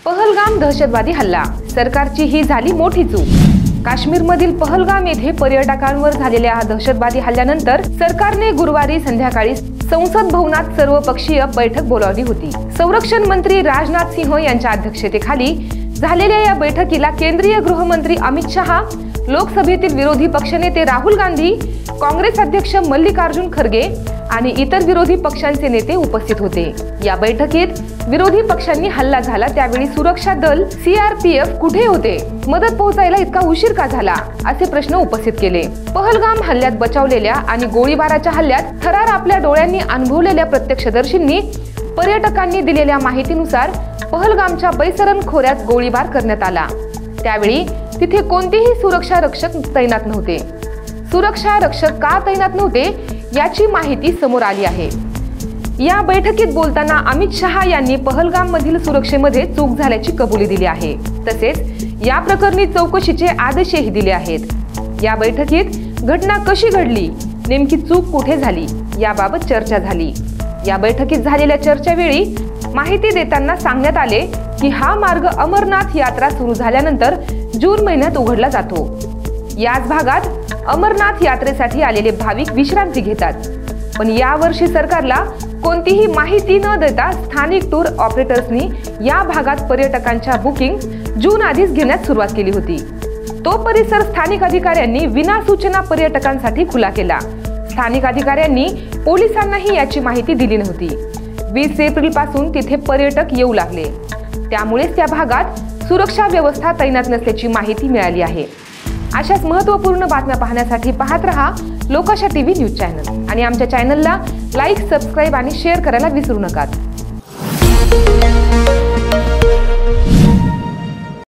पहलगाम दहशतवादी हल्ला, सरकारची ही झाली मोठी चूक। काश्मीरमधील पहलगाम येथे पर्यटकांवर झालेल्या दहशतवादी हल्ल्यानंतर सरकारने गुरुवारी संध्याकाळी संसद भवनात सर्वपक्षीय बैठक बोलावली होती। संरक्षण मंत्री राजनाथ सिंह यांच्या अध्यक्षतेखाली झालेल्या या बैठकीला केंद्रीय गृहमंत्री अमित शहा, लोकसभेतील विरोधी पक्षनेते राहुल गांधी, काँग्रेस अध्यक्ष मल्लिकार्जुन खरगे आणि इतर विरोधी पक्षांचे नेते उपस्थित होते। या बैठकीत विरोधी पक्षांनी हल्ला झाला त्यावेळी सुरक्षा दल CRPF कुठे होते, मदत पोहोचायला इतका उशीर का झाला, असे प्रश्न उपस्थित केले। पहलगाम हल्ल्यात बचावलेल्या आणि गोळीबाराच्या हल्ल्यात थरार आपल्या डोळ्यांनी अनुभवलेल्या प्रत्यक्षदर्शींनी पर्यटकांनी दिलेल्या माहितीनुसार पहलगामच्या बैसरन खोऱ्यात गोळीबार करण्यात आला। त्यावेळी तिथे कोणतेही सुरक्षा रक्षक तैनात नव्हते। सुरक्षा रक्षक का तैनात नव्हते याची माहिती समोर आली आहे। या बैठकीत बोलताना अमित शहा यांनी पहलगाम मधील सुरक्षेमध्ये चूक झाल्याची कबुली दिली आहे। तसेच या प्रकरणी चौकशीचे आदेशही दिले आहेत। या बैठकीत घटना कशी घडली, नेमकी चूक कुठे झाली याबाबत चर्चा झाली। या बैठकीत झालेल्या चर्चेवेळी माहिती देताना सांगण्यात आले की हा मार्ग अमरनाथ यात्रा सुरू झाल्यानंतर जून महिन्यात उघडला जातो। याच भागात अमरनाथ यात्रेसाठी आलेले भाविक विश्रांती घेतात, पण यावर्षी सरकारला कोणतीही माहिती न देता स्थानिक टूर ऑपरेटर्सनी या भागात पर्यटकांच्या बुकिंग जून आधीच घेण्यास सुरुवात केली होती। तो परिसर स्थानिक अधिकाऱ्यांनी विना सूचना पर्यटकांसाठी खुला केला। स्थानिक अधिकाऱ्यांनी पोलिसांनाही याची माहिती दिली नव्हती। 20 एप्रिल पासून तिथे पर्यटक येऊ लागले, त्यामुळेच त्या भागात सुरक्षा व्यवस्था तैनात नसल्याची माहिती मिळाली आहे। अशाच महत्त्वपूर्ण बातम्या पाहण्यासाठी पाहत रहा लोकाशा टीव्ही न्यूज चॅनल आणि आमच्या चॅनलला लाईक, सबस्क्राईब आणि शेअर करायला विसरू नका।